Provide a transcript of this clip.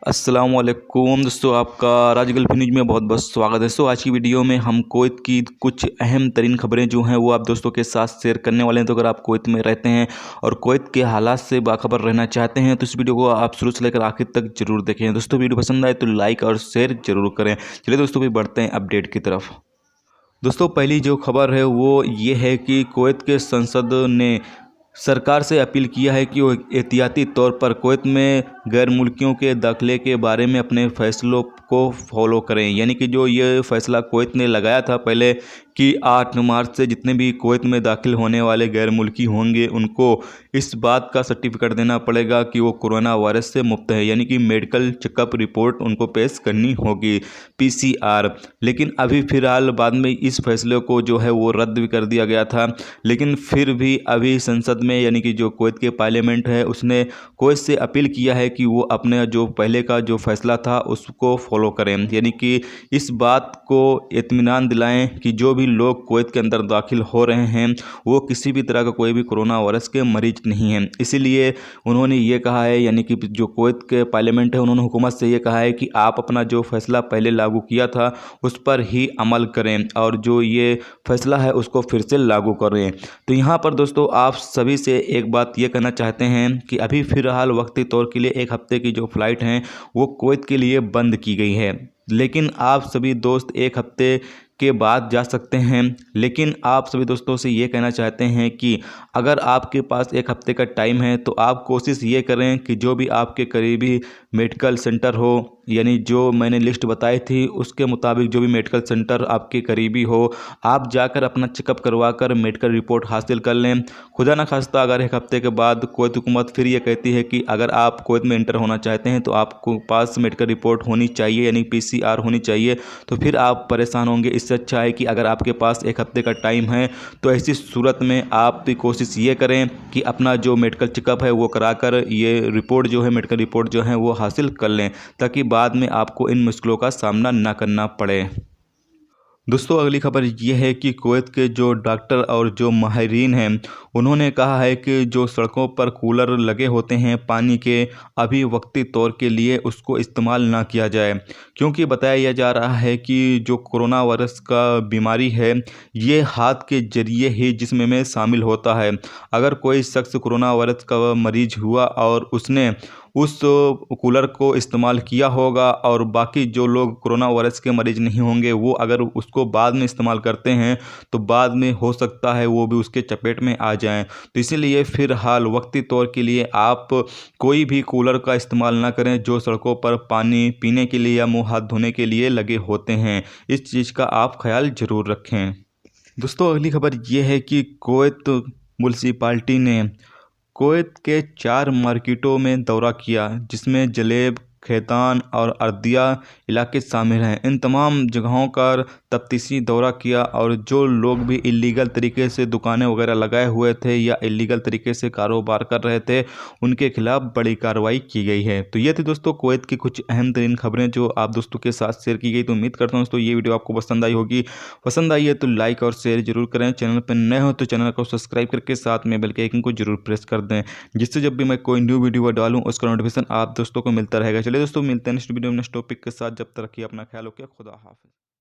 अस्सलाम वालेकुम दोस्तों, आपका राजगल न्यूज में बहुत बहुत स्वागत है। दोस्तों आज की वीडियो में हम कुवैत की कुछ अहम तरीन खबरें जो हैं वो आप दोस्तों के साथ शेयर करने वाले हैं। तो अगर आप कुवैत में रहते हैं और कुवैत के हालात से बाखबर रहना चाहते हैं तो इस वीडियो को आप शुरू से लेकर आखिर तक जरूर देखें। दोस्तों वीडियो पसंद आए तो लाइक और शेयर जरूर करें। चलिए दोस्तों भी बढ़ते हैं अपडेट की तरफ। दोस्तों पहली जो खबर है वो ये है कि कुवैत के संसद ने सरकार से अपील किया है कि वो एहतियाती तौर पर कुवैत में गैर मुल्कियों के दाखिले के बारे में अपने फैसलों को फॉलो करें। यानी कि जो ये फैसला कुवैत ने लगाया था पहले कि 8 मार्च से जितने भी कुवैत में दाखिल होने वाले गैर मुल्की होंगे उनको इस बात का सर्टिफिकेट देना पड़ेगा कि वो कोरोना वायरस से मुक्त है, यानी कि मेडिकल चेकअप रिपोर्ट उनको पेश करनी होगी, पीसीआर। लेकिन अभी फ़िलहाल बाद में इस फैसले को जो है वो रद्द भी कर दिया गया था। लेकिन फिर भी अभी संसद में यानी कि जो कुवैत के पार्लियामेंट है उसने कुवैत से अपील किया है कि वो अपने जो पहले का जो फैसला था उसको फॉलो करें, यानी कि इस बात को इत्मीनान दिलाएं कि जो भी लोग कुवैत के अंदर दाखिल हो रहे हैं वो किसी भी तरह का कोई भी कोरोना वायरस के मरीज नहीं हैं। इसीलिए उन्होंने ये कहा है, यानी कि जो कुवैत के पार्लियामेंट है उन्होंने हुकूमत से ये कहा है कि आप अपना जो फैसला पहले लागू किया था उस पर ही अमल करें और जो ये फैसला है उसको फिर से लागू करें। तो यहाँ पर दोस्तों आप सभी से एक बात ये कहना चाहते हैं कि अभी फ़िलहाल वक्ती तौर के लिए 1 हफ्ते की जो फ़्लाइट हैं वो कुवैत के लिए बंद की गई है। लेकिन आप सभी दोस्त 1 हफ्ते के बाद जा सकते हैं। लेकिन आप सभी दोस्तों से ये कहना चाहते हैं कि अगर आपके पास 1 हफ्ते का टाइम है तो आप कोशिश ये करें कि जो भी आपके करीबी मेडिकल सेंटर हो, यानी जो मैंने लिस्ट बताई थी उसके मुताबिक जो भी मेडिकल सेंटर आपके करीबी हो, आप जाकर अपना चेकअप करवा कर मेडिकल रिपोर्ट हासिल कर लें। खुदा न खास्ता अगर 1 हफ्ते के बाद कुवैत हुकूमत फिर ये कहती है कि अगर आप कुवैत में इंटर होना चाहते हैं तो आपको पास मेडिकल रिपोर्ट होनी चाहिए, यानी पीसीआर होनी चाहिए, तो फिर आप परेशान होंगे। इससे अच्छा है कि अगर आपके पास 1 हफ्ते का टाइम है तो ऐसी सूरत में आप भी कोशिश ये करें कि अपना जो मेडिकल चेकअप है वो कराकर ये रिपोर्ट जो है मेडिकल रिपोर्ट जो है वो हासिल कर लें, ताकि बाद में आपको इन मुश्किलों का सामना ना करना पड़े। दोस्तों अगली खबर ये है कि कुवैत के जो डॉक्टर और जो माहिरीन हैं उन्होंने कहा है कि जो सड़कों पर कूलर लगे होते हैं पानी के, अभी वक्ती तौर के लिए उसको इस्तेमाल ना किया जाए, क्योंकि बताया जा रहा है कि जो कोरोना वायरस का बीमारी है ये हाथ के जरिए ही जिस्म में शामिल होता है। अगर कोई शख्स कोरोना वायरस का मरीज हुआ और उसने उस कूलर को इस्तेमाल किया होगा और बाकी जो लोग कोरोना वायरस के मरीज नहीं होंगे वो अगर उसको बाद में इस्तेमाल करते हैं तो बाद में हो सकता है वो भी उसके चपेट में आ जाएं। तो इसीलिए फ़िलहाल वक्ती तौर के लिए आप कोई भी कूलर का इस्तेमाल ना करें जो सड़कों पर पानी पीने के लिए या मुँह हाथ धोने के लिए लगे होते हैं। इस चीज़ का आप ख्याल ज़रूर रखें। दोस्तों अगली खबर ये है कि कुवैत म्युनिसिपैलिटी ने कुवैत के 4 मार्केटों में दौरा किया, जिसमें जलेब, खैतान और अर्दिया इलाके शामिल हैं। इन तमाम जगहों का तफ्तीशी दौरा किया और जो लोग भी इलीगल तरीके से दुकानें वगैरह लगाए हुए थे या इलीगल तरीके से कारोबार कर रहे थे उनके खिलाफ बड़ी कार्रवाई की गई है। तो ये थी दोस्तों कुवैत की कुछ अहम तरीन खबरें जो आप दोस्तों के साथ शेयर की गई। तो उम्मीद करता हूँ दोस्तों ये वीडियो आपको पसंद आई होगी। पसंद आई है तो लाइक और शेयर जरूर करें। चैनल पर नए हो तो चैनल को सब्सक्राइब करके साथ में बेल के आइकन को जरूर प्रेस कर दें, जिससे जब भी मैं कोई न्यू वीडियो डालूँ उसका नोटिफिकेशन आप दोस्तों को मिलता रहेगा। चलिए दोस्तों मिलते हैं नेक्स्ट वीडियो में नेक्स्ट टॉपिक के साथ। जब तक रखिए अपना ख्याल, रखिए। खुदा हाफिज़।